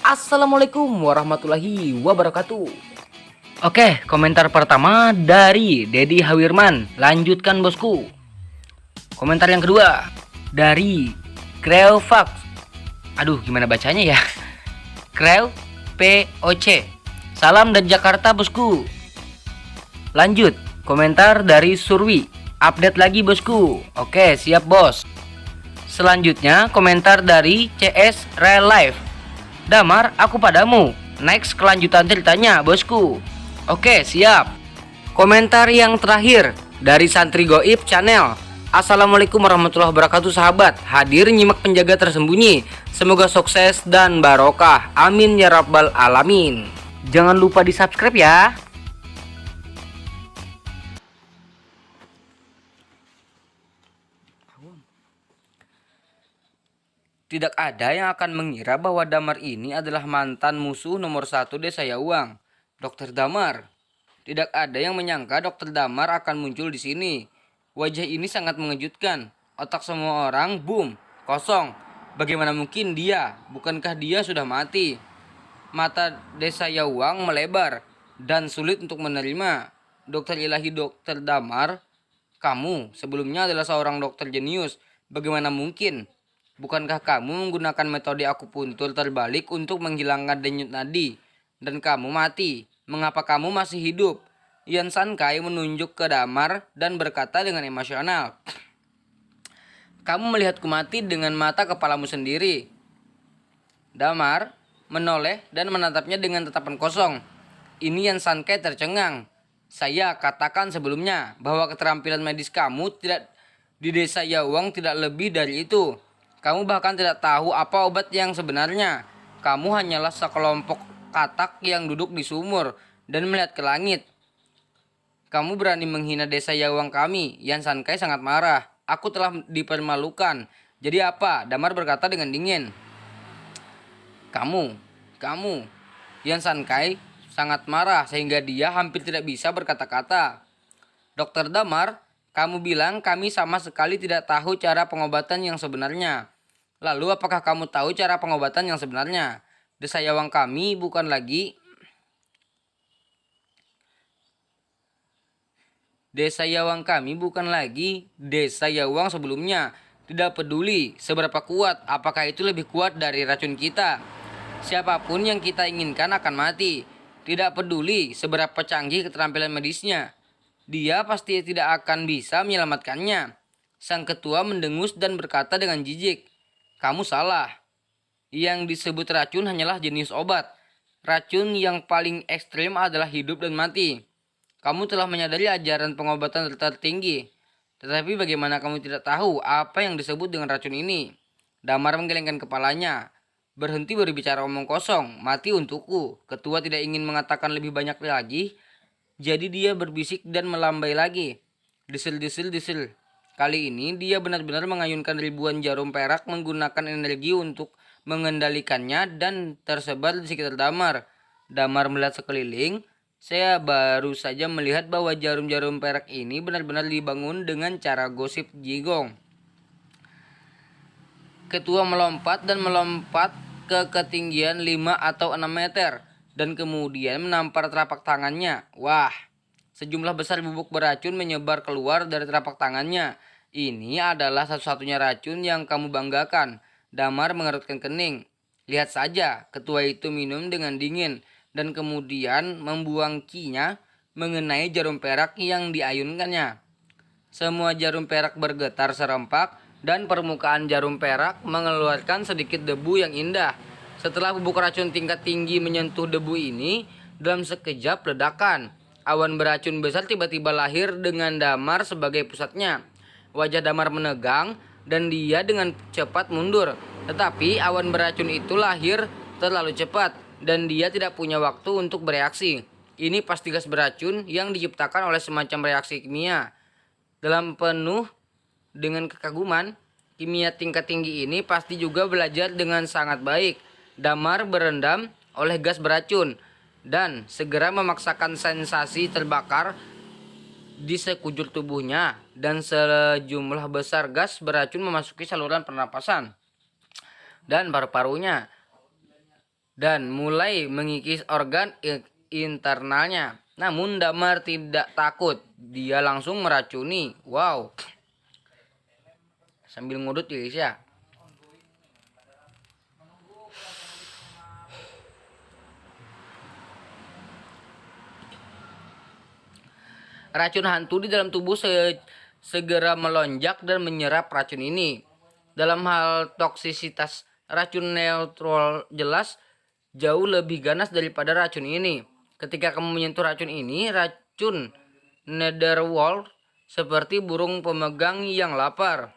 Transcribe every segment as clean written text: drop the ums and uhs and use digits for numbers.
Assalamualaikum warahmatullahi wabarakatuh. Oke, komentar pertama dari Dedi Hawirman. Lanjutkan bosku. Komentar yang kedua dari Creovax. Aduh, gimana bacanya ya? Creu POC. Salam dari Jakarta bosku. Lanjut, komentar dari Surwi. Update lagi bosku. Oke, siap bos. Selanjutnya komentar dari CS Real Life. Damar, aku padamu. Next kelanjutan ceritanya bosku. Oke, siap. Komentar yang terakhir dari Santri Goib Channel. Assalamualaikum warahmatullahi wabarakatuh sahabat. Hadir nyimak penjaga tersembunyi. Semoga sukses dan barokah. Amin ya rabbal alamin. Jangan lupa di subscribe ya. Tidak ada yang akan mengira bahwa Damar ini adalah mantan musuh nomor 1 Desa Yawang, Dokter Damar. Tidak ada yang menyangka Dokter Damar akan muncul di sini. Wajah ini sangat mengejutkan. Otak semua orang boom, kosong. Bagaimana mungkin dia? Bukankah dia sudah mati? Mata Desa Yawang melebar dan sulit untuk menerima. Dokter ilahi Dokter Damar, kamu sebelumnya adalah seorang dokter jenius. Bagaimana mungkin? Bukankah kamu menggunakan metode akupuntur terbalik untuk menghilangkan denyut nadi? Dan kamu mati. Mengapa kamu masih hidup? Yan Sankai menunjuk ke Damar dan berkata dengan emosional. Kamu melihatku mati dengan mata kepalamu sendiri. Damar menoleh dan menatapnya dengan tatapan kosong. Ini Yan Sankai tercengang. Saya katakan sebelumnya bahwa keterampilan medis kamu tidak di Desa Yawang tidak lebih dari itu. Kamu bahkan tidak tahu apa obat yang sebenarnya. Kamu hanyalah sekelompok katak yang duduk di sumur dan melihat ke langit. Kamu berani menghina Desa Yawang kami. Yan Sankai sangat marah. Aku telah dipermalukan. Jadi apa? Damar berkata dengan dingin. Kamu. Yan Sankai sangat marah sehingga dia hampir tidak bisa berkata-kata. Dokter Damar, kamu bilang kami sama sekali tidak tahu cara pengobatan yang sebenarnya. Lalu apakah kamu tahu cara pengobatan yang sebenarnya? Desa Yawang kami bukan lagi Desa Yawang sebelumnya. Tidak peduli seberapa kuat, apakah itu lebih kuat dari racun kita. Siapapun yang kita inginkan akan mati. Tidak peduli seberapa canggih keterampilan medisnya. Dia pasti tidak akan bisa menyelamatkannya. Sang ketua mendengus dan berkata dengan jijik. Kamu salah. Yang disebut racun hanyalah jenis obat. Racun yang paling ekstrim adalah hidup dan mati. Kamu telah menyadari ajaran pengobatan tertinggi. Tetapi bagaimana kamu tidak tahu apa yang disebut dengan racun ini? Damar menggelengkan kepalanya. Berhenti berbicara omong kosong. Mati untukku. Ketua tidak ingin mengatakan lebih banyak lagi. Jadi dia berbisik dan melambai lagi. Disil. Kali ini dia benar-benar mengayunkan ribuan jarum perak menggunakan energi untuk mengendalikannya dan tersebar di sekitar Damar. Damar melihat sekeliling. Saya baru saja melihat bahwa jarum-jarum perak ini benar-benar dibangun dengan cara gosip jigong. Ketua melompat ke ketinggian 5 atau 6 meter dan kemudian menampar telapak tangannya. Wah! Sejumlah besar bubuk beracun menyebar keluar dari telapak tangannya. Ini adalah satu-satunya racun yang kamu banggakan. Damar mengerutkan kening. Lihat saja, ketua itu minum dengan dingin dan kemudian membuang kinya mengenai jarum perak yang diayunkannya. Semua jarum perak bergetar serempak dan permukaan jarum perak mengeluarkan sedikit debu yang indah. Setelah bubuk racun tingkat tinggi menyentuh debu ini, dalam sekejap ledakan. Awan beracun besar tiba-tiba lahir dengan Damar sebagai pusatnya. Wajah Damar menegang dan dia dengan cepat mundur. Tetapi awan beracun itu lahir terlalu cepat dan dia tidak punya waktu untuk bereaksi. Ini pasti gas beracun yang diciptakan oleh semacam reaksi kimia. Dalam penuh dengan kekaguman, kimia tingkat tinggi ini pasti juga belajar dengan sangat baik. Damar berendam oleh gas beracun dan segera memaksakan sensasi terbakar di sekujur tubuhnya dan sejumlah besar gas beracun memasuki saluran pernapasan dan paru-parunya. dan mulai mengikis organ internalnya. Namun Damar tidak takut, dia langsung meracuni. Wow, sambil ngudut ya guys ya. Racun hantu di dalam tubuh segera melonjak dan menyerap racun ini. Dalam hal toksisitas, racun neutral jelas jauh lebih ganas daripada racun ini. Ketika kamu menyentuh racun ini, racun netherworld seperti burung pemegang yang lapar,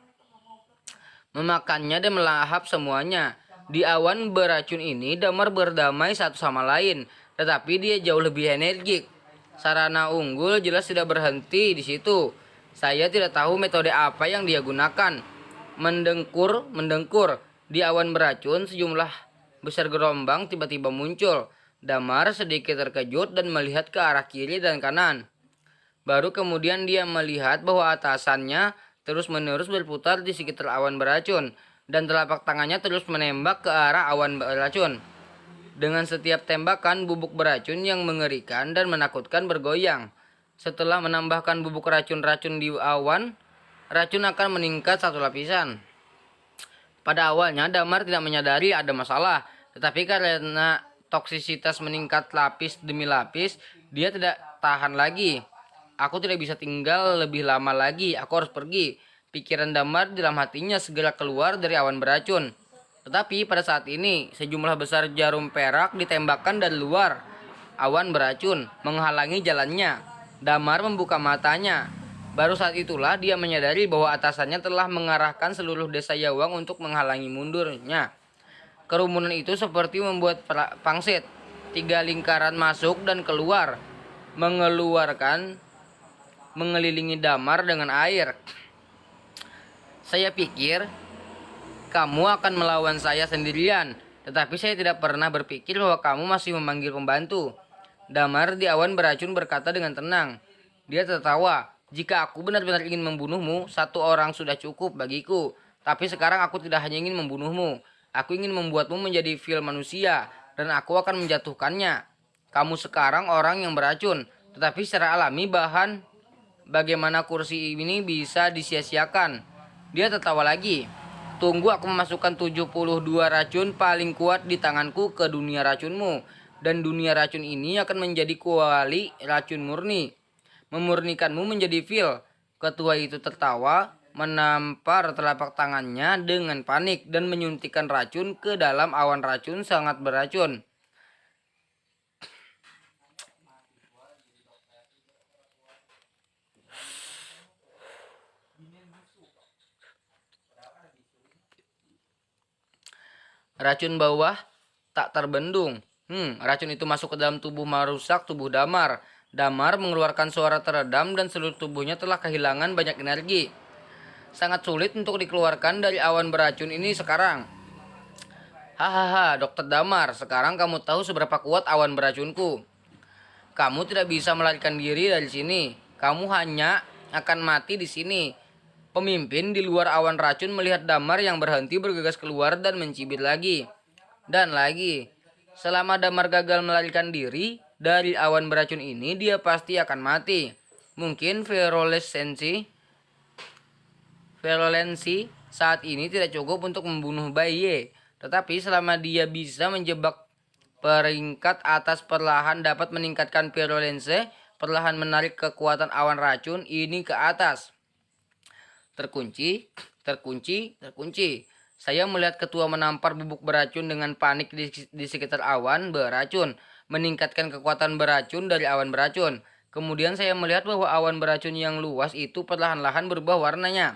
memakannya dan melahap semuanya. Di awan beracun ini, Damar berdamai satu sama lain, tetapi dia jauh lebih energik. Sarana unggul jelas tidak berhenti di situ. Saya tidak tahu metode apa yang dia gunakan. Mendengkur. Di awan beracun, sejumlah besar gelombang tiba-tiba muncul. Damar sedikit terkejut dan melihat ke arah kiri dan kanan. Baru kemudian dia melihat bahwa atasannya terus-menerus berputar di sekitar awan beracun, dan telapak tangannya terus menembak ke arah awan beracun. Dengan setiap tembakan, bubuk beracun yang mengerikan dan menakutkan bergoyang. Setelah menambahkan bubuk racun-racun di awan, racun akan meningkat satu lapisan. Pada awalnya, Damar tidak menyadari ada masalah, tetapi karena toksisitas meningkat lapis demi lapis, dia tidak tahan lagi. Aku tidak bisa tinggal lebih lama lagi, aku harus pergi. Pikiran Damar dalam hatinya segera keluar dari awan beracun. Tetapi pada saat ini, sejumlah besar jarum perak ditembakkan dari luar awan beracun, menghalangi jalannya. Damar membuka matanya. Baru saat itulah dia menyadari bahwa atasannya telah mengarahkan seluruh desa Yawang untuk menghalangi mundurnya. Kerumunan itu seperti membuat pangsit. 3 lingkaran masuk dan keluar, mengelilingi Damar dengan air. Saya pikir kamu akan melawan saya sendirian, tetapi saya tidak pernah berpikir bahwa kamu masih memanggil pembantu. Damar di awan beracun berkata dengan tenang. Dia tertawa. Jika aku benar-benar ingin membunuhmu, 1 orang sudah cukup bagiku. Tapi sekarang aku tidak hanya ingin membunuhmu. Aku ingin membuatmu menjadi fil manusia, dan aku akan menjatuhkannya. Kamu sekarang orang yang beracun, tetapi secara alami bagaimana kursi ini bisa disia-siakan. Dia tertawa lagi. Tunggu aku memasukkan 72 racun paling kuat di tanganku ke dunia racunmu. Dan dunia racun ini akan menjadi kuali racun murni. Memurnikanmu menjadi fil. Ketua itu tertawa, menampar telapak tangannya dengan panik dan menyuntikkan racun ke dalam awan racun sangat beracun. Racun bawah tak terbendung. Racun itu masuk ke dalam tubuh, merusak tubuh Damar. Damar mengeluarkan suara teredam dan seluruh tubuhnya telah kehilangan banyak energi. Sangat sulit untuk dikeluarkan dari awan beracun ini sekarang. Hahaha, Dokter Damar, sekarang kamu tahu seberapa kuat awan beracunku. Kamu tidak bisa melarikan diri dari sini. Kamu hanya akan mati di sini. Pemimpin di luar awan racun melihat Damar yang berhenti bergegas keluar dan mencibir lagi. Dan lagi. Selama Damar gagal melarikan diri dari awan beracun ini, dia pasti akan mati. Mungkin virulensi saat ini tidak cukup untuk membunuh bayi. Tetapi selama dia bisa menjebak peringkat atas, perlahan dapat meningkatkan virulensi, perlahan menarik kekuatan awan racun ini ke atas. Terkunci. Saya melihat ketua menampar bubuk beracun dengan panik di sekitar awan beracun, meningkatkan kekuatan beracun dari awan beracun. Kemudian saya melihat bahwa awan beracun yang luas itu perlahan-lahan berubah warnanya.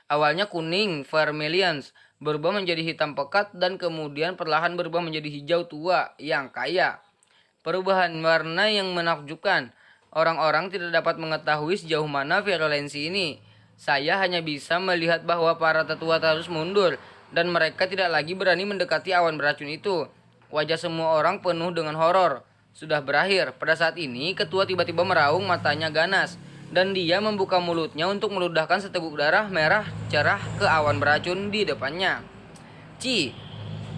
Awalnya kuning, vermilion, berubah menjadi hitam pekat, dan kemudian perlahan berubah menjadi hijau tua yang kaya. Perubahan warna yang menakjubkan. Orang-orang tidak dapat mengetahui sejauh mana virulensi ini. Saya hanya bisa melihat bahwa para tetua terus mundur, dan mereka tidak lagi berani mendekati awan beracun itu. Wajah semua orang penuh dengan horor. Sudah berakhir. Pada saat ini, ketua tiba-tiba meraung, matanya ganas, dan dia membuka mulutnya untuk meludahkan seteguk darah merah cerah ke awan beracun di depannya. Ci,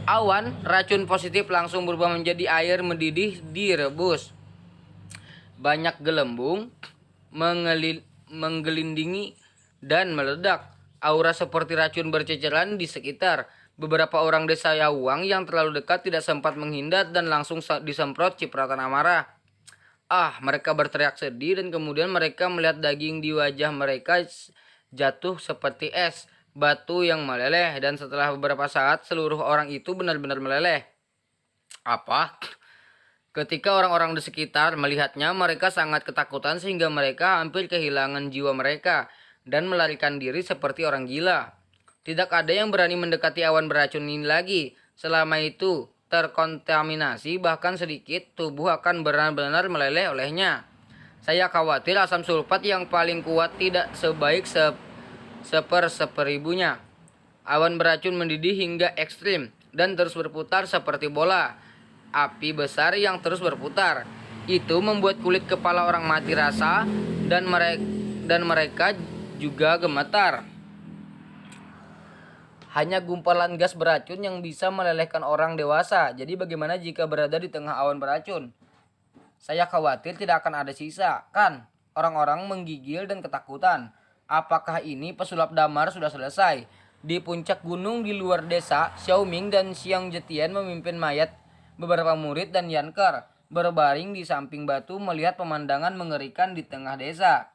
Awan racun positif langsung berubah menjadi air mendidih direbus. Banyak gelembung menggelindingi dan meledak. Aura seperti racun berceceran di sekitar. Beberapa orang desa Yawang yang terlalu dekat tidak sempat menghindar dan langsung disemprot cipratan amarah. Mereka berteriak sedih dan kemudian mereka melihat daging di wajah mereka jatuh seperti es batu yang meleleh, dan setelah beberapa saat seluruh orang itu benar-benar meleleh. Ketika orang-orang di sekitar melihatnya, mereka sangat ketakutan sehingga mereka hampir kehilangan jiwa mereka dan melarikan diri seperti orang gila. Tidak ada yang berani mendekati awan beracun ini lagi. Selama itu terkontaminasi, bahkan sedikit tubuh akan benar-benar meleleh olehnya. Saya khawatir asam sulfat yang paling kuat tidak sebaik seperibunya. Awan beracun mendidih hingga ekstrim dan terus berputar seperti bola api besar yang terus berputar. Itu membuat kulit kepala orang mati rasa dan mereka juga gemetar. Hanya gumpalan gas beracun yang bisa melelehkan orang dewasa. Jadi bagaimana jika berada di tengah awan beracun? Saya khawatir tidak akan ada sisa, kan? Orang-orang menggigil dan ketakutan. Apakah ini pesulap damar sudah selesai? Di puncak gunung di luar desa, Xiaoming dan Xiang Zetian memimpin mayat beberapa murid dan Yanker berbaring di samping batu melihat pemandangan mengerikan di tengah desa.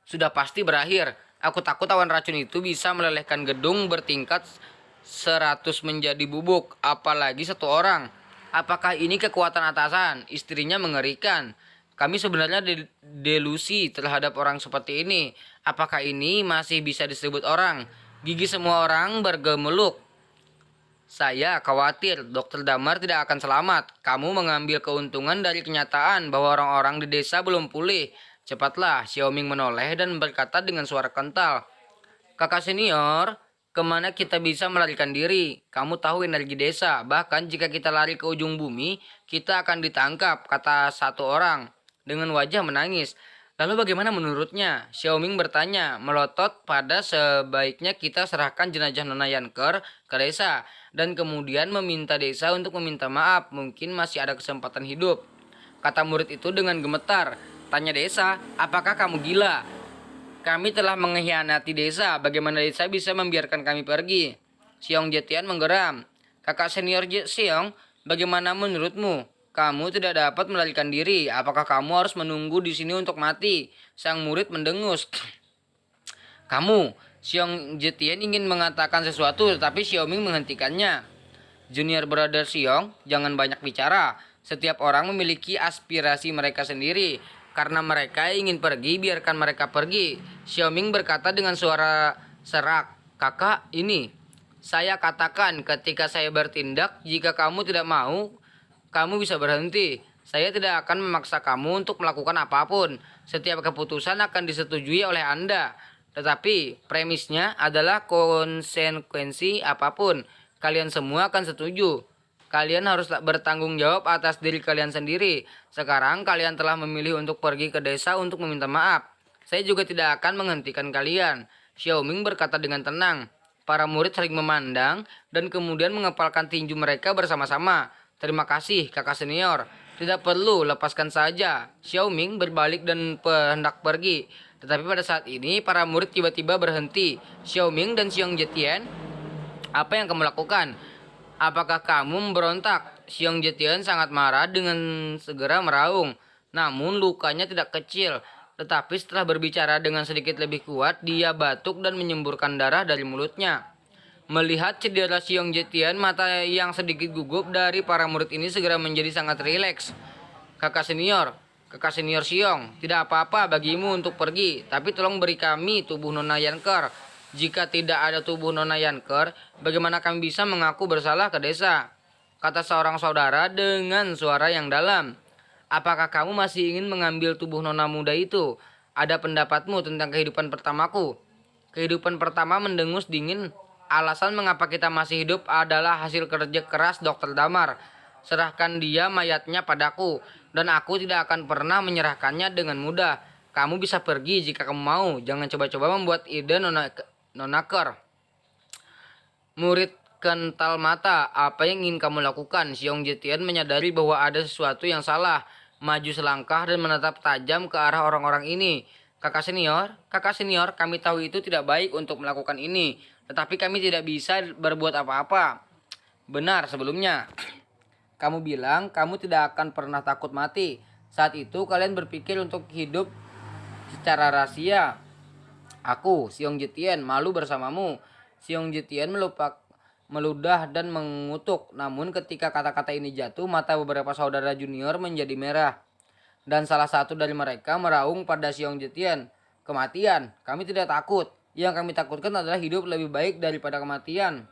Sudah pasti berakhir. Aku takut awan racun itu bisa melelehkan gedung bertingkat 100 menjadi bubuk, apalagi satu orang. Apakah ini kekuatan atasan? Istrinya mengerikan. Kami sebenarnya delusi terhadap orang seperti ini. Apakah ini masih bisa disebut orang? Gigi semua orang bergemeluk. Saya khawatir Dokter Damar tidak akan selamat. Kamu mengambil keuntungan dari kenyataan bahwa orang-orang di desa belum pulih. Cepatlah, Xiaoming menoleh dan berkata dengan suara kental. Kakak senior, kemana kita bisa melarikan diri? Kamu tahu energi desa. Bahkan jika kita lari ke ujung bumi, kita akan ditangkap, kata satu orang dengan wajah menangis. Lalu bagaimana menurutnya? Xiaoming bertanya, melotot pada sebaiknya kita serahkan jenazah Nona Yanker ke desa dan kemudian meminta desa untuk meminta maaf. Mungkin masih ada kesempatan hidup, kata murid itu dengan gemetar. Tanya desa, apakah kamu gila? Kami telah mengkhianati desa. Bagaimana desa bisa membiarkan kami pergi? Xiang Zetian menggeram. Kakak senior Xiang, bagaimana menurutmu? Kamu tidak dapat melarikan diri. Apakah kamu harus menunggu di sini untuk mati? Sang murid mendengus. Kamu, Xiang Zetian ingin mengatakan sesuatu, tetapi Xiaoming menghentikannya. Junior brother Xiang, jangan banyak bicara. Setiap orang memiliki aspirasi mereka sendiri. Karena mereka ingin pergi, biarkan mereka pergi. Xiaoming berkata dengan suara serak. Kakak, ini saya katakan ketika saya bertindak. Jika kamu tidak mau, kamu bisa berhenti. Saya tidak akan memaksa kamu untuk melakukan apapun. Setiap keputusan akan disetujui oleh Anda. Tetapi premisnya adalah konsekuensi apapun, kalian semua akan setuju. Kalian harus bertanggung jawab atas diri kalian sendiri. Sekarang kalian telah memilih untuk pergi ke desa untuk meminta maaf. Saya juga tidak akan menghentikan kalian. Xiaoming berkata dengan tenang. Para murid saling memandang dan kemudian mengepalkan tinju mereka bersama-sama. Terima kasih kakak senior. Tidak perlu, lepaskan saja. Xiaoming berbalik dan hendak pergi. Tetapi pada saat ini para murid tiba-tiba berhenti. Xiaoming dan Xiang Zetian, apa yang kamu lakukan? Apakah kamu memberontak? Xiang Zetian sangat marah dengan segera meraung. Namun lukanya tidak kecil. Tetapi setelah berbicara dengan sedikit lebih kuat, dia batuk dan menyemburkan darah dari mulutnya. Melihat cedera Xiang Zetian, mata yang sedikit gugup dari para murid ini segera menjadi sangat rileks. Kakak senior Xiang, tidak apa-apa bagimu untuk pergi. Tapi tolong beri kami tubuh Nona Yanker. Jika tidak ada tubuh Nona Yanker, bagaimana kami bisa mengaku bersalah ke desa? Kata seorang saudara dengan suara yang dalam. Apakah kamu masih ingin mengambil tubuh Nona muda itu? Ada pendapatmu tentang kehidupan pertamaku? Kehidupan pertama mendengus dingin. Alasan mengapa kita masih hidup adalah hasil kerja keras Dokter Damar. Serahkan dia mayatnya padaku, dan aku tidak akan pernah menyerahkannya dengan mudah. Kamu bisa pergi jika kamu mau. Jangan coba-coba membuat ide Nonaker. Murid kental mata. Apa yang ingin kamu lakukan? Xiong Jetian menyadari bahwa ada sesuatu yang salah. Maju selangkah dan menatap tajam ke arah orang-orang ini. Kakak senior, kami tahu itu tidak baik untuk melakukan ini. Tetapi kami tidak bisa berbuat apa-apa. Benar sebelumnya. Kamu bilang kamu tidak akan pernah takut mati. Saat itu kalian berpikir untuk hidup secara rahasia. Aku, Xiong Jetian, malu bersamamu. Xiong Jetian meludah dan mengutuk. Namun ketika kata-kata ini jatuh, mata beberapa saudara junior menjadi merah. Dan salah satu dari mereka meraung pada Xiong Jetian. Kematian, kami tidak takut. Yang kami takutkan adalah hidup lebih baik daripada kematian.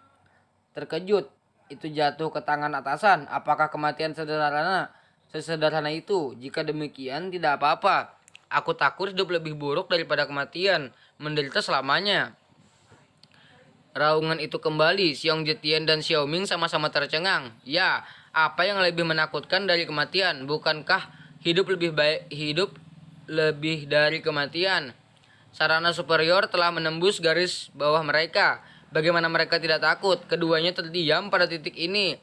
Terkejut, itu jatuh ke tangan atasan. Apakah kematian sesederhana itu? Jika demikian, tidak apa-apa. Aku takut hidup lebih buruk daripada kematian. Menderita selamanya. Raungan itu kembali. Xiong Jetian dan Xiaoming sama-sama tercengang. Ya, apa yang lebih menakutkan dari kematian? Bukankah hidup lebih dari kematian? Sarana superior telah menembus garis bawah mereka. Bagaimana mereka tidak takut? Keduanya terdiam pada titik ini.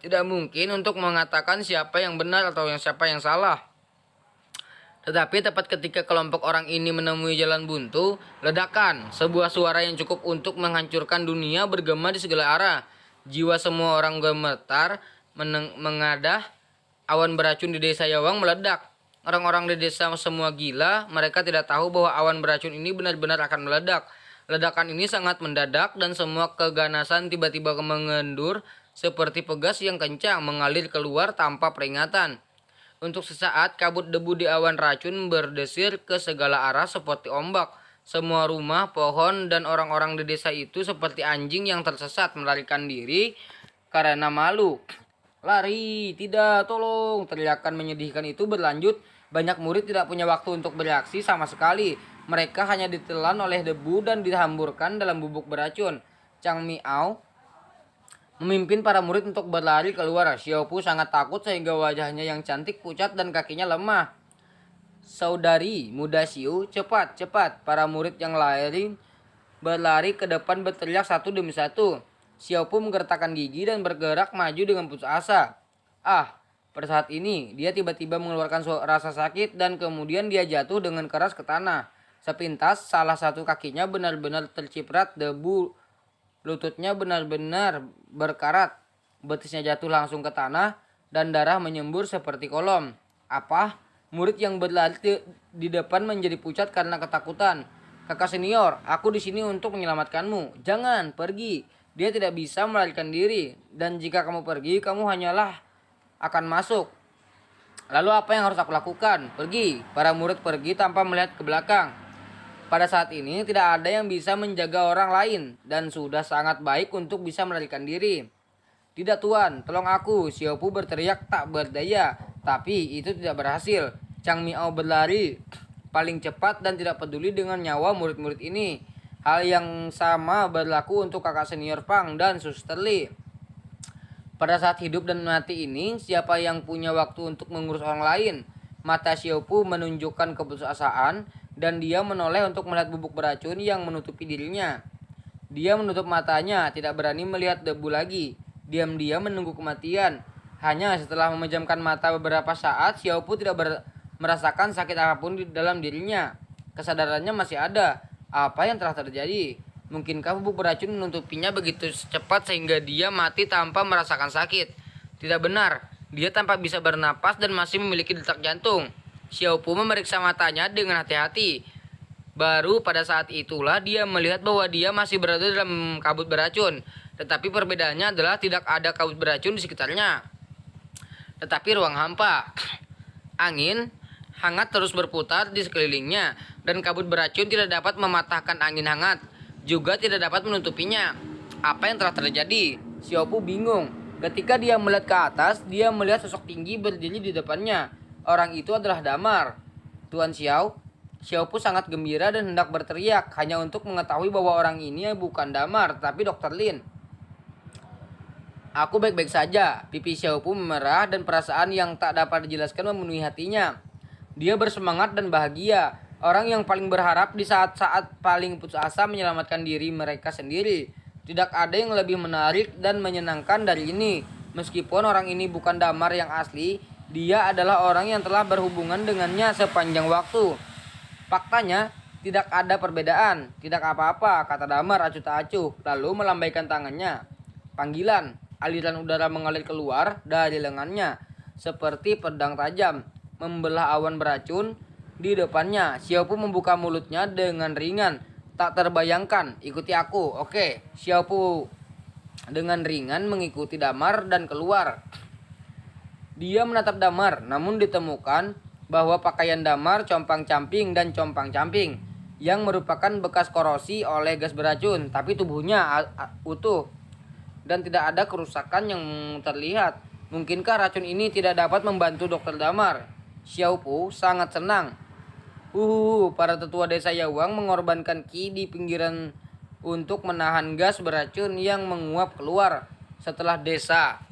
Tidak mungkin untuk mengatakan siapa yang benar atau siapa yang salah. Tetapi tepat ketika kelompok orang ini menemui jalan buntu, ledakan, sebuah suara yang cukup untuk menghancurkan dunia bergema di segala arah. Jiwa semua orang gemetar, mengadah, awan beracun di desa Yawang meledak. Orang-orang di desa semua gila, mereka tidak tahu bahwa awan beracun ini benar-benar akan meledak. Ledakan ini sangat mendadak dan semua keganasan tiba-tiba mengendur seperti pegas yang kencang mengalir keluar tanpa peringatan. Untuk sesaat, kabut debu di awan racun berdesir ke segala arah seperti ombak. Semua rumah, pohon, dan orang-orang di desa itu seperti anjing yang tersesat melarikan diri karena malu. Lari, tidak, tolong. Teriakan menyedihkan itu berlanjut. Banyak murid tidak punya waktu untuk bereaksi sama sekali. Mereka hanya ditelan oleh debu dan dihamburkan dalam bubuk beracun. Chang Miao memimpin para murid untuk berlari keluar. Xiaopu sangat takut sehingga wajahnya yang cantik pucat dan kakinya lemah. Saudari muda Xiu, cepat, cepat. Para murid yang lain berlari ke depan berteriak satu demi satu. Xiaopu menggertakkan gigi dan bergerak maju dengan putus asa. Pada saat ini dia tiba-tiba mengeluarkan rasa sakit dan kemudian dia jatuh dengan keras ke tanah. Sepintas salah satu kakinya benar-benar terciprat debu. Lututnya benar-benar berkarat. Betisnya jatuh langsung ke tanah dan darah menyembur seperti kolom. Apa? Murid yang berlari di depan menjadi pucat karena ketakutan. Kakak senior, aku di sini untuk menyelamatkanmu. Jangan, pergi. Dia tidak bisa melarikan diri. Dan jika kamu pergi, kamu hanyalah akan masuk. Lalu apa yang harus aku lakukan? Pergi. Para murid pergi tanpa melihat ke belakang. Pada saat ini tidak ada yang bisa menjaga orang lain dan sudah sangat baik untuk bisa melarikan diri. Tidak tuan, tolong aku. Xiaopu berteriak tak berdaya, tapi itu tidak berhasil. Chang Miao berlari paling cepat dan tidak peduli dengan nyawa murid-murid ini. Hal yang sama berlaku untuk kakak senior Pang dan Suster Li. Pada saat hidup dan mati ini, siapa yang punya waktu untuk mengurus orang lain? Mata Xiaopu menunjukkan keputusasaan dan dia menoleh untuk melihat bubuk beracun yang menutupi dirinya. Dia menutup matanya, tidak berani melihat debu lagi. Diam-diam menunggu kematian. Hanya setelah memejamkan mata beberapa saat, Xiaopu tidak merasakan sakit apapun di dalam dirinya. Kesadarannya masih ada. Apa yang telah terjadi? Mungkinkah bubuk beracun menutupinya begitu cepat sehingga dia mati tanpa merasakan sakit? Tidak benar. Dia tanpa bisa bernapas dan masih memiliki detak jantung. Xiaopu memeriksa matanya dengan hati-hati. Baru pada saat itulah dia melihat bahwa dia masih berada dalam kabut beracun. Tetapi perbedaannya adalah tidak ada kabut beracun di sekitarnya. Tetapi ruang hampa. Angin hangat terus berputar di sekelilingnya. Dan kabut beracun tidak dapat mematahkan angin hangat. Juga tidak dapat menutupinya. Apa yang telah terjadi? Xiaopu bingung. Ketika dia melihat ke atas, dia melihat sosok tinggi berdiri di depannya. Orang itu adalah Damar. Tuan Xiao. Xiaopu sangat gembira dan hendak berteriak hanya untuk mengetahui bahwa orang ini bukan Damar, tapi Dr. Lin. Aku baik-baik saja. Pipi Xiaopu memerah dan perasaan yang tak dapat dijelaskan memenuhi hatinya. Dia bersemangat dan bahagia. Orang yang paling berharap di saat-saat paling putus asa menyelamatkan diri mereka sendiri. Tidak ada yang lebih menarik dan menyenangkan dari ini. Meskipun orang ini bukan Damar yang asli, dia adalah orang yang telah berhubungan dengannya sepanjang waktu. Faktanya, tidak ada perbedaan. Tidak apa-apa, kata Damar acuh tak acuh, lalu melambaikan tangannya. Panggilan, aliran udara mengalir keluar dari lengannya, seperti pedang tajam, membelah awan beracun di depannya. Xiaopu membuka mulutnya dengan ringan. Tak terbayangkan, ikuti aku. Oke, Xiaopu dengan ringan mengikuti Damar dan keluar. Dia menatap Damar, namun ditemukan bahwa pakaian Damar compang-camping dan compang-camping yang merupakan bekas korosi oleh gas beracun, tapi tubuhnya utuh dan tidak ada kerusakan yang terlihat. Mungkinkah racun ini tidak dapat membantu Dokter Damar? Xiaopu sangat senang. Para tetua desa Yawang mengorbankan Qi di pinggiran untuk menahan gas beracun yang menguap keluar. Setelah desa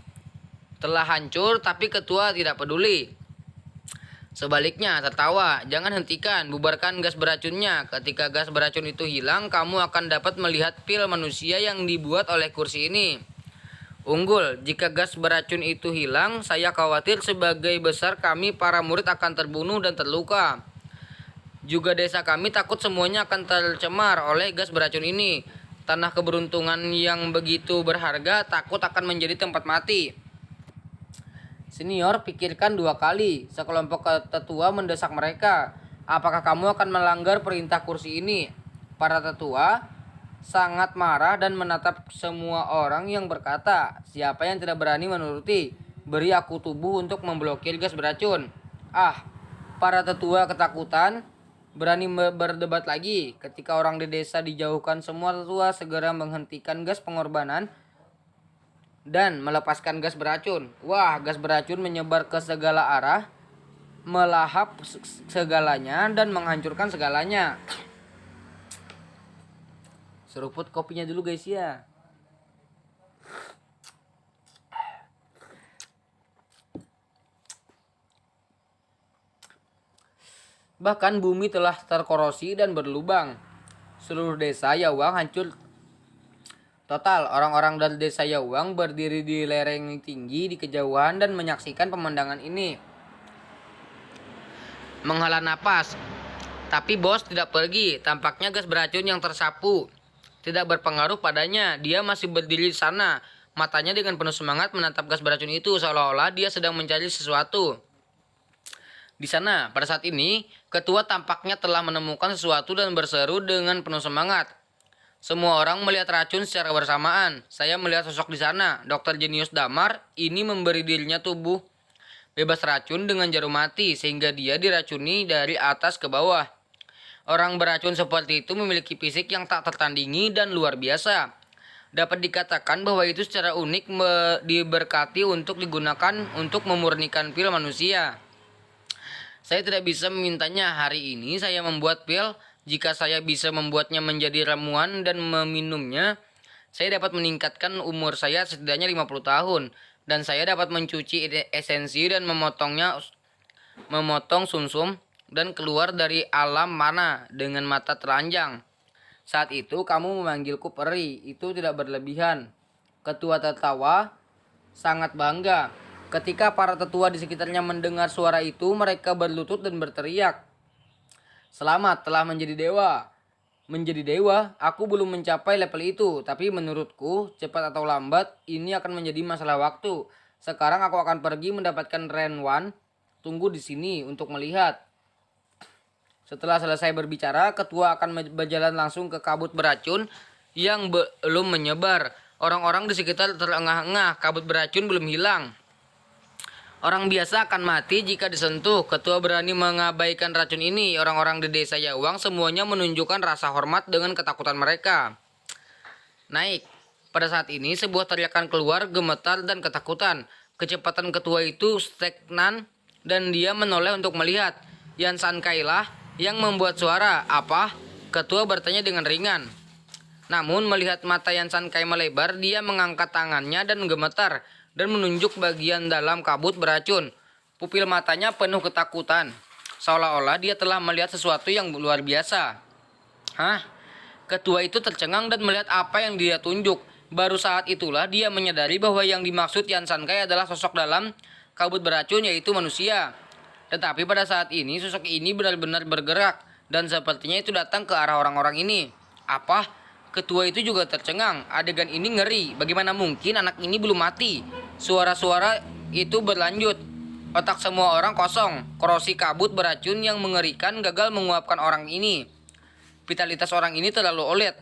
telah hancur, tapi ketua tidak peduli. Sebaliknya, tertawa. Jangan hentikan, bubarkan gas beracunnya. Ketika gas beracun itu hilang, kamu akan dapat melihat pil manusia yang dibuat oleh kursi ini. Unggul, jika gas beracun itu hilang, saya khawatir sebagai besar kami para murid akan terbunuh dan terluka. Juga desa kami takut semuanya akan tercemar oleh gas beracun ini. Tanah keberuntungan yang begitu berharga takut akan menjadi tempat mati. Senior pikirkan 2 kali. Sekelompok tetua mendesak mereka. Apakah kamu akan melanggar perintah kursi ini? Para tetua sangat marah dan menatap semua orang yang berkata, siapa yang tidak berani menuruti? Beri aku tubuh untuk memblokir gas beracun. Para tetua ketakutan berani berdebat lagi. Ketika orang di desa dijauhkan, semua tetua segera menghentikan gas pengorbanan dan melepaskan gas beracun. Gas beracun menyebar ke segala arah, melahap segalanya dan menghancurkan segalanya. Seruput kopinya dulu guys ya. Bahkan bumi telah terkorosi dan berlubang. Seluruh desa Yawang hancur total. Orang-orang dari desa Yawang berdiri di lereng tinggi di kejauhan dan menyaksikan pemandangan ini. Menghela napas. Tapi bos tidak pergi. Tampaknya gas beracun yang tersapu tidak berpengaruh padanya. Dia masih berdiri di sana. Matanya dengan penuh semangat menatap gas beracun itu, seolah-olah dia sedang mencari sesuatu. Di sana, pada saat ini, ketua tampaknya telah menemukan sesuatu dan berseru dengan penuh semangat. Semua orang melihat racun secara bersamaan. Saya melihat sosok di sana. Dokter jenius Damar ini memberi dirinya tubuh bebas racun dengan jarum mati, sehingga dia diracuni dari atas ke bawah. Orang beracun seperti itu memiliki fisik yang tak tertandingi dan luar biasa. Dapat dikatakan bahwa itu secara unik diberkati untuk digunakan untuk memurnikan pil manusia. Saya tidak bisa memintanya hari ini saya membuat pil. Jika saya bisa membuatnya menjadi ramuan dan meminumnya, saya dapat meningkatkan umur saya setidaknya 50 tahun. Dan saya dapat mencuci esensi dan memotong sumsum dan keluar dari alam mana dengan mata telanjang. Saat itu kamu memanggilku peri, itu tidak berlebihan. Ketua tertawa sangat bangga. Ketika para tetua di sekitarnya mendengar suara itu, mereka berlutut dan berteriak, selamat telah menjadi dewa. Menjadi dewa, aku belum mencapai level itu, tapi menurutku cepat atau lambat ini akan menjadi masalah waktu. Sekarang aku akan pergi mendapatkan Renwan. Tunggu di sini untuk melihat. Setelah selesai berbicara, ketua akan berjalan langsung ke kabut beracun yang belum menyebar. Orang-orang di sekitar terengah-engah, kabut beracun belum hilang. Orang biasa akan mati jika disentuh. Ketua berani mengabaikan racun ini. Orang-orang di desa Yawang semuanya menunjukkan rasa hormat dengan ketakutan mereka. Naik. Pada saat ini sebuah teriakan keluar, gemetar dan ketakutan. Kecepatan ketua itu stagnan dan dia menoleh untuk melihat. Yan San Kai lah yang membuat suara. Apa? Ketua bertanya dengan ringan. Namun melihat mata Yan San Kai melebar, dia mengangkat tangannya dan gemetar dan menunjuk bagian dalam kabut beracun. Pupil matanya penuh ketakutan, seolah-olah dia telah melihat sesuatu yang luar biasa. Ketua itu tercengang dan melihat apa yang dia tunjuk. Baru saat itulah dia menyadari bahwa yang dimaksud Yan Sankai adalah sosok dalam kabut beracun, yaitu manusia. Tetapi pada saat ini sosok ini benar-benar bergerak dan sepertinya itu datang ke arah orang-orang ini. Apa? Ketua itu juga tercengang. Adegan ini ngeri. Bagaimana mungkin anak ini belum mati? Suara-suara itu berlanjut. Otak semua orang kosong. Korosi kabut beracun yang mengerikan gagal menguapkan orang ini. Vitalitas orang ini terlalu oled.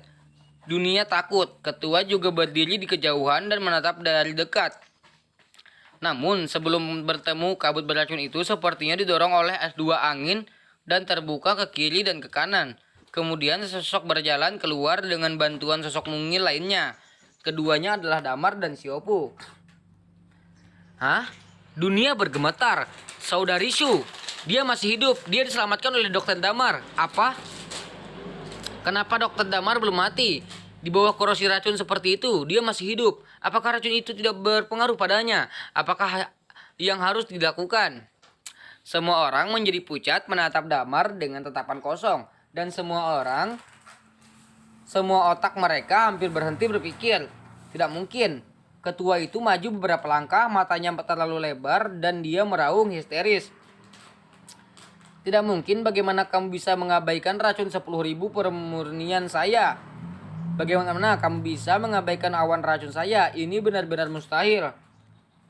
Dunia takut. Ketua juga berdiri di kejauhan dan menatap dari dekat. Namun sebelum bertemu kabut beracun itu sepertinya didorong oleh S2 angin dan terbuka ke kiri dan ke kanan. Kemudian sesosok berjalan keluar dengan bantuan sosok mungil lainnya. Keduanya adalah Damar dan Siopu. Hah? Dunia bergemetar. Saudari Shu, dia masih hidup. Dia diselamatkan oleh Dokter Damar. Apa? Kenapa Dokter Damar belum mati? Di bawah korosi racun seperti itu, dia masih hidup. Apakah racun itu tidak berpengaruh padanya? Apakah yang harus dilakukan? Semua orang menjadi pucat menatap Damar dengan tatapan kosong. Dan semua otak mereka hampir berhenti berpikir. Tidak mungkin. Ketua itu maju beberapa langkah, matanya terlalu lebar dan dia meraung histeris. Tidak mungkin, bagaimana kamu bisa mengabaikan racun 10.000 permurnian saya? Bagaimana kamu bisa mengabaikan awan racun saya? Ini benar-benar mustahil.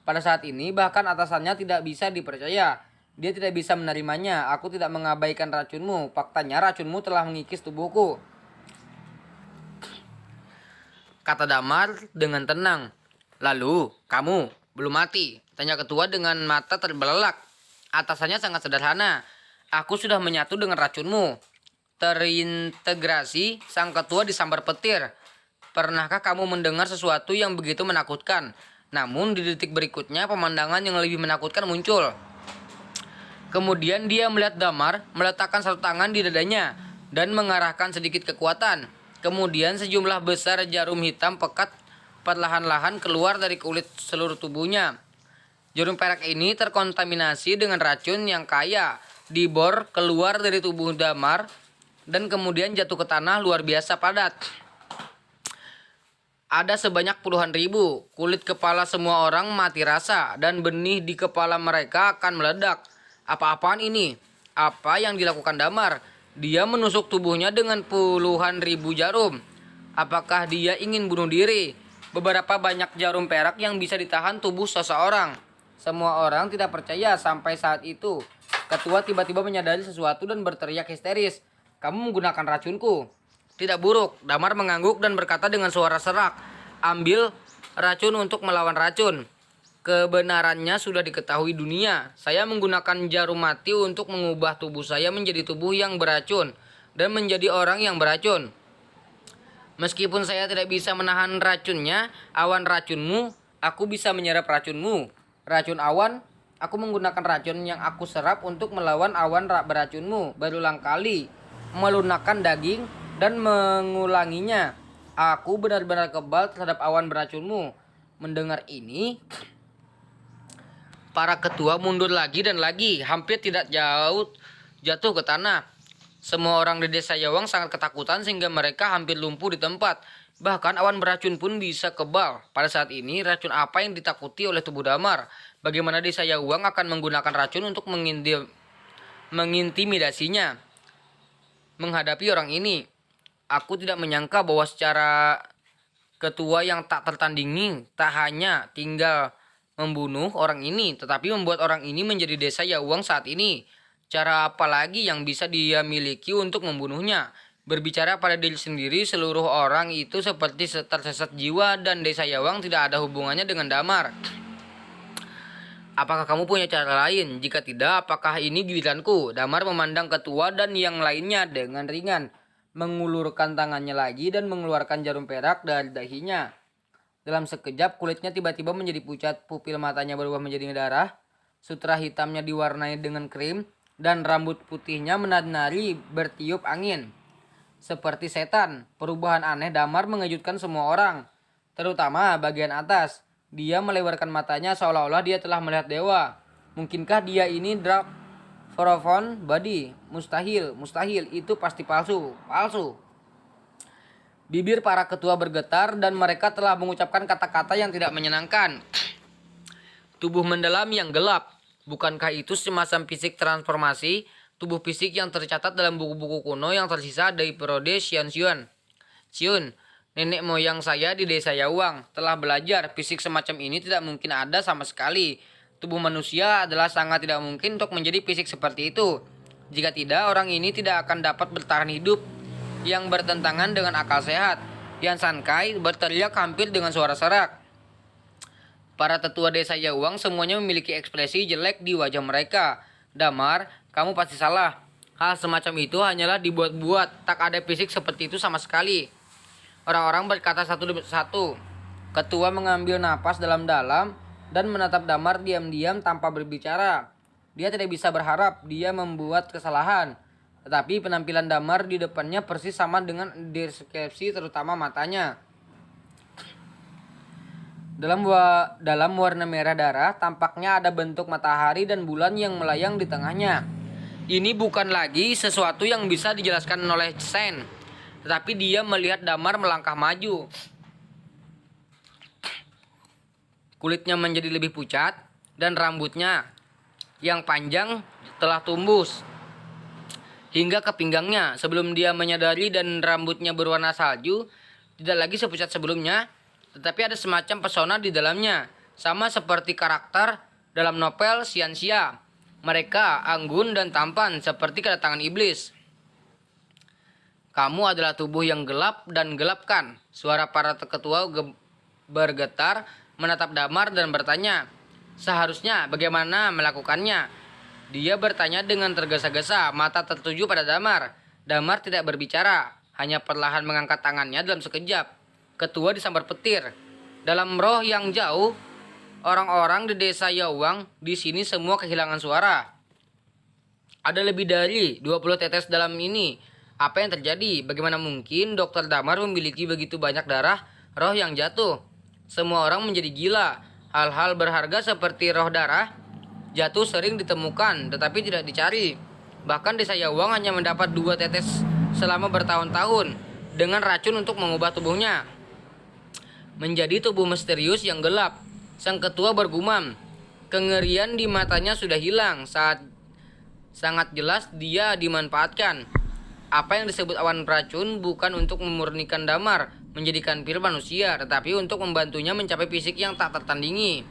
Pada saat ini bahkan atasannya tidak bisa dipercaya. Dia tidak bisa menerimanya. Aku tidak mengabaikan racunmu. Faktanya racunmu telah mengikis tubuhku, kata Damar dengan tenang. Lalu, kamu belum mati? Tanya ketua dengan mata terbelalak. Atasannya sangat sederhana. Aku sudah menyatu dengan racunmu. Terintegrasi, sang ketua disambar petir. Pernahkah kamu mendengar sesuatu yang begitu menakutkan? Namun di detik berikutnya pemandangan yang lebih menakutkan muncul. Kemudian dia melihat Damar meletakkan satu tangan di dadanya dan mengarahkan sedikit kekuatan. Kemudian sejumlah besar jarum hitam pekat perlahan-lahan keluar dari kulit seluruh tubuhnya. Jarum perak ini terkontaminasi dengan racun yang kaya. Dibor keluar dari tubuh Damar dan kemudian jatuh ke tanah luar biasa padat. Ada sebanyak puluhan ribu. Kulit kepala semua orang mati rasa dan benih di kepala mereka akan meledak. Apa-apaan ini? Apa yang dilakukan Damar? Dia menusuk tubuhnya dengan puluhan ribu jarum. Apakah dia ingin bunuh diri? Beberapa banyak jarum perak yang bisa ditahan tubuh seseorang. Semua orang tidak percaya sampai saat itu. Ketua tiba-tiba menyadari sesuatu dan berteriak histeris. Kamu menggunakan racunku. Tidak buruk. Damar mengangguk dan berkata dengan suara serak. Ambil racun untuk melawan racun. Kebenarannya sudah diketahui dunia. Saya menggunakan jarum mati untuk mengubah tubuh saya menjadi tubuh yang beracun dan menjadi orang yang beracun. Meskipun saya tidak bisa menahan racunnya, awan racunmu, aku bisa menyerap racunmu. Racun awan, aku menggunakan racun yang aku serap untuk melawan awan beracunmu. Berulang kali melunakkan daging dan mengulanginya. Aku benar-benar kebal terhadap awan beracunmu. Mendengar ini, para ketua mundur lagi dan lagi, hampir tidak jauh jatuh ke tanah. Semua orang di desa Yawang sangat ketakutan sehingga mereka hampir lumpuh di tempat. Bahkan awan beracun pun bisa kebal. Pada saat ini, racun apa yang ditakuti oleh tubuh Damar? Bagaimana desa Yawang akan menggunakan racun untuk mengintimidasinya? Menghadapi orang ini, aku tidak menyangka bahwa secara ketua yang tak tertandingi tak hanya tinggal membunuh orang ini, tetapi membuat orang ini menjadi desa Yawang saat ini. Cara apa lagi yang bisa dia miliki untuk membunuhnya? Berbicara pada diri sendiri, seluruh orang itu seperti tersesat jiwa dan desa Yawang tidak ada hubungannya dengan Damar. Apakah kamu punya cara lain? Jika tidak, apakah ini giliranku? Damar memandang ketua dan yang lainnya dengan ringan, mengulurkan tangannya lagi dan mengeluarkan jarum perak dari dahinya. Dalam sekejap kulitnya tiba-tiba menjadi pucat, pupil matanya berubah menjadi darah, sutra hitamnya diwarnai dengan krim, dan rambut putihnya menari bertiup angin. Seperti setan, perubahan aneh Damar mengejutkan semua orang, terutama bagian atas. Dia melebarkan matanya seolah-olah dia telah melihat dewa. Mungkinkah dia ini Drak Forovon Badi? Mustahil, mustahil, itu pasti palsu, palsu. Bibir para ketua bergetar dan mereka telah mengucapkan kata-kata yang tidak menyenangkan. Tubuh mendalam yang gelap. Bukankah itu semacam fisik transformasi? Tubuh fisik yang tercatat dalam buku-buku kuno yang tersisa dari periode Xianxuan. Xiun, nenek moyang saya di desa Yawang telah belajar fisik semacam ini tidak mungkin ada sama sekali. Tubuh manusia adalah sangat tidak mungkin untuk menjadi fisik seperti itu. Jika tidak, orang ini tidak akan dapat bertahan hidup yang bertentangan dengan akal sehat. Yan Sankai berteriak hampir dengan suara serak. Para tetua desa Yawang semuanya memiliki ekspresi jelek di wajah mereka. Damar, kamu pasti salah. Hal semacam itu hanyalah dibuat-buat. Tak ada fisik seperti itu sama sekali. Orang-orang berkata satu demi satu. Ketua mengambil napas dalam-dalam dan menatap Damar diam-diam tanpa berbicara. Dia tidak bisa berharap dia membuat kesalahan. Tetapi penampilan Damar di depannya persis sama dengan deskripsi, terutama matanya. Dalam warna merah darah, tampaknya ada bentuk matahari dan bulan yang melayang di tengahnya. Ini bukan lagi sesuatu yang bisa dijelaskan oleh Sen, tetapi dia melihat Damar melangkah maju. Kulitnya menjadi lebih pucat dan rambutnya yang panjang telah tumbuh hingga ke pinggangnya. Sebelum dia menyadari dan rambutnya berwarna salju, tidak lagi sepucat sebelumnya, tetapi ada semacam pesona di dalamnya, sama seperti karakter dalam novel Xianxia. Mereka anggun dan tampan seperti kedatangan iblis. Kamu adalah tubuh yang gelap dan gelapkan. Suara para ketua bergetar menatap Damar dan bertanya, seharusnya bagaimana melakukannya? Dia bertanya dengan tergesa-gesa, mata tertuju pada Damar. Damar tidak berbicara, hanya perlahan mengangkat tangannya dalam sekejap. Ketua disambar petir. Dalam roh yang jauh, orang-orang di desa Yawang di sini semua kehilangan suara. Ada lebih dari 20 tetes dalam ini. Apa yang terjadi? Bagaimana mungkin Dr. Damar memiliki begitu banyak darah roh yang jatuh? Semua orang menjadi gila. Hal-hal berharga seperti roh darah jatuh sering ditemukan, tetapi tidak dicari. Bahkan desa Yawang hanya mendapat 2 tetes selama bertahun-tahun dengan racun untuk mengubah tubuhnya menjadi tubuh misterius yang gelap. Sang ketua bergumam. Kengerian di matanya sudah hilang saat sangat jelas dia dimanfaatkan. Apa yang disebut awan beracun bukan untuk memurnikan Damar menjadikan pil manusia, tetapi untuk membantunya mencapai fisik yang tak tertandingi.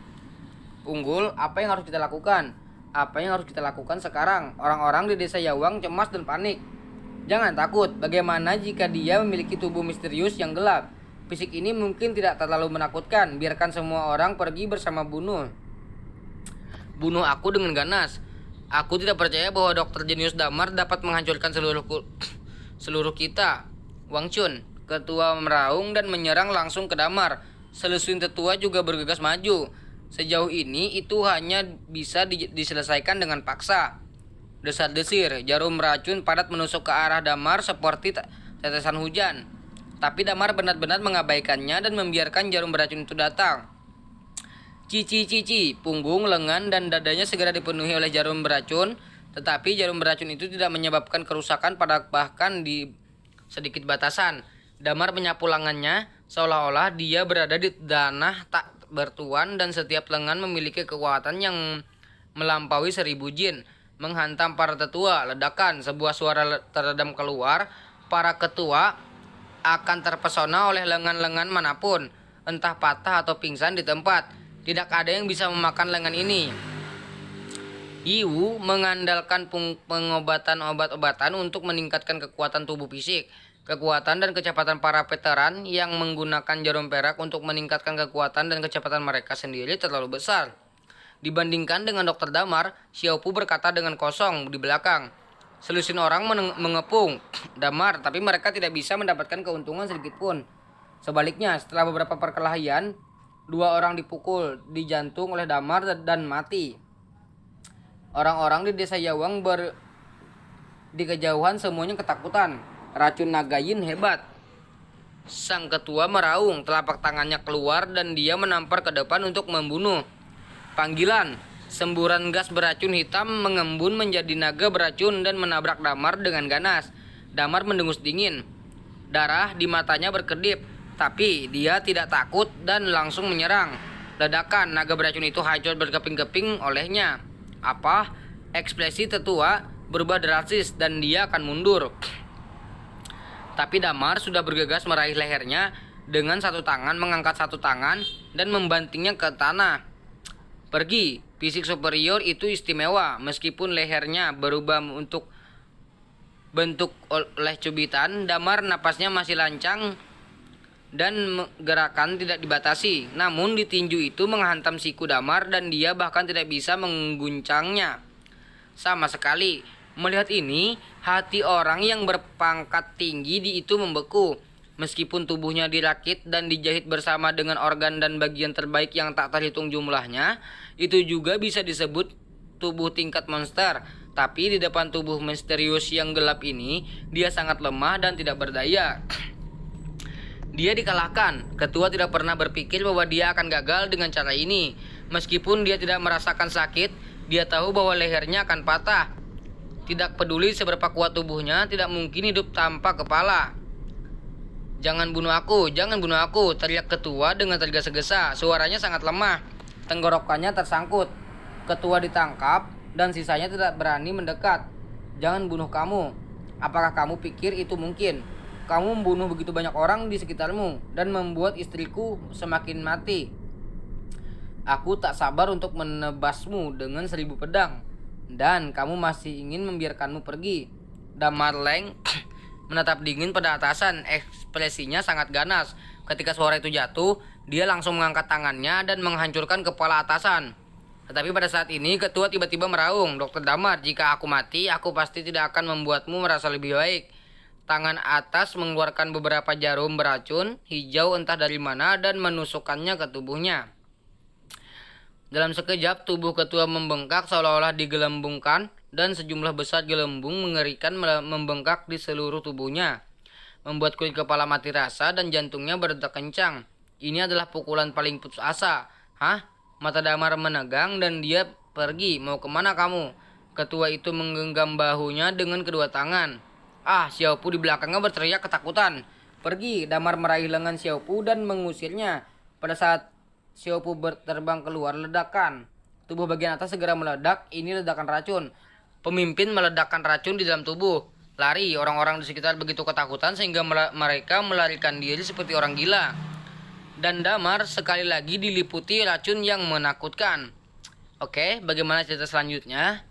Unggul, apa yang harus kita lakukan? Apa yang harus kita lakukan sekarang? Orang-orang di desa Yawang cemas dan panik. Jangan takut, bagaimana jika dia memiliki tubuh misterius yang gelap? Fisik ini mungkin tidak terlalu menakutkan. Biarkan semua orang pergi bersama bunuh aku dengan ganas. Aku tidak percaya bahwa dokter jenius Damar dapat menghancurkan seluruh kita. Wang Chun, ketua meraung dan menyerang langsung ke Damar. Selusin tetua juga bergegas maju. Sejauh ini itu hanya bisa diselesaikan dengan paksa. Desar-desir, jarum racun padat menusuk ke arah Damar seperti tetesan hujan. Tapi Damar benar-benar mengabaikannya dan membiarkan jarum beracun itu datang. Cici, punggung, lengan, dan dadanya segera dipenuhi oleh jarum beracun. Tetapi jarum beracun itu tidak menyebabkan kerusakan pada bahkan di sedikit batasan. Damar menyapu lengannya seolah-olah dia berada di tanah tak bertuan dan setiap lengan memiliki kekuatan yang melampaui 1000 jin. Menghantam para tetua, ledakan, sebuah suara teredam keluar. Para ketua akan terpesona oleh lengan-lengan manapun, entah patah atau pingsan di tempat. Tidak ada yang bisa memakan lengan ini. Yiwu mengandalkan pengobatan obat-obatan untuk meningkatkan kekuatan tubuh fisik. Kekuatan dan kecepatan para veteran yang menggunakan jarum perak untuk meningkatkan kekuatan dan kecepatan mereka sendiri terlalu besar. Dibandingkan dengan Dr. Damar, Xiaopu berkata dengan kosong di belakang. Selusin orang mengepung Damar, tapi mereka tidak bisa mendapatkan keuntungan sedikitpun. Sebaliknya, setelah beberapa perkelahian, 2 orang dipukul di jantung oleh Damar dan mati. Orang-orang di desa Yawang di kejauhan semuanya ketakutan. Racun Nagayin hebat. Sang ketua meraung, telapak tangannya keluar dan dia menampar ke depan untuk membunuh. Panggilan. Semburan gas beracun hitam mengembun menjadi naga beracun dan menabrak Damar dengan ganas. Damar mendengus dingin. Darah di matanya berkedip, tapi dia tidak takut dan langsung menyerang. Ledakan naga beracun itu hancur berkeping-keping olehnya. Apa? Ekspresi tetua berubah drastis dan dia akan mundur. Tapi Damar sudah bergegas meraih lehernya dengan satu tangan, mengangkat satu tangan dan membantingnya ke tanah. Pergi, fisik superior itu istimewa. Meskipun lehernya berubah untuk bentuk oleh cubitan, Damar napasnya masih lancang dan gerakan tidak dibatasi. Namun ditinju itu menghantam siku Damar dan dia bahkan tidak bisa mengguncangnya sama sekali. Melihat ini, hati orang yang berpangkat tinggi di itu membeku. Meskipun tubuhnya dirakit dan dijahit bersama dengan organ dan bagian terbaik yang tak terhitung jumlahnya, itu juga bisa disebut tubuh tingkat monster. Tapi di depan tubuh misterius yang gelap ini, dia sangat lemah dan tidak berdaya. Dia dikalahkan. Ketua tidak pernah berpikir bahwa dia akan gagal dengan cara ini. Meskipun dia tidak merasakan sakit, dia tahu bahwa lehernya akan patah. Tidak peduli seberapa kuat tubuhnya, tidak mungkin hidup tanpa kepala. Jangan bunuh aku, teriak ketua dengan tergesa-gesa. Suaranya sangat lemah. Tenggorokannya tersangkut. Ketua ditangkap dan sisanya tidak berani mendekat. Jangan bunuh kamu. Apakah kamu pikir itu mungkin? Kamu membunuh begitu banyak orang di sekitarmu dan membuat istriku semakin mati. Aku tak sabar untuk menebasmu dengan 1000 pedang. Dan kamu masih ingin membiarkanmu pergi. Damar Leng menatap dingin pada atasan. Ekspresinya sangat ganas. Ketika suara itu jatuh, dia langsung mengangkat tangannya dan menghancurkan kepala atasan. Tetapi pada saat ini ketua tiba-tiba meraung, "Dokter Damar, jika aku mati, aku pasti tidak akan membuatmu merasa lebih baik." Tangan atas mengeluarkan beberapa jarum beracun hijau entah dari mana dan menusukkannya ke tubuhnya. Dalam sekejap tubuh ketua membengkak seolah-olah digelembungkan dan sejumlah besar gelembung mengerikan membengkak di seluruh tubuhnya, membuat kulit kepala mati rasa dan jantungnya berdetak kencang. Ini adalah pukulan paling putus asa. Hah? Mata Damar menegang dan dia pergi. "Mau kemana kamu?" Ketua itu menggenggam bahunya dengan kedua tangan. Xiaopu di belakangnya berteriak ketakutan. "Pergi!" Damar meraih lengan Xiaopu dan mengusirnya. Pada saat Xiaopu terbang keluar, ledakan. Tubuh bagian atas segera meledak. Ini ledakan racun. Pemimpin meledakkan racun di dalam tubuh. Lari. Orang-orang di sekitar begitu ketakutan sehingga mereka melarikan diri seperti orang gila. Dan Damar sekali lagi diliputi racun yang menakutkan. Oke, bagaimana cerita selanjutnya?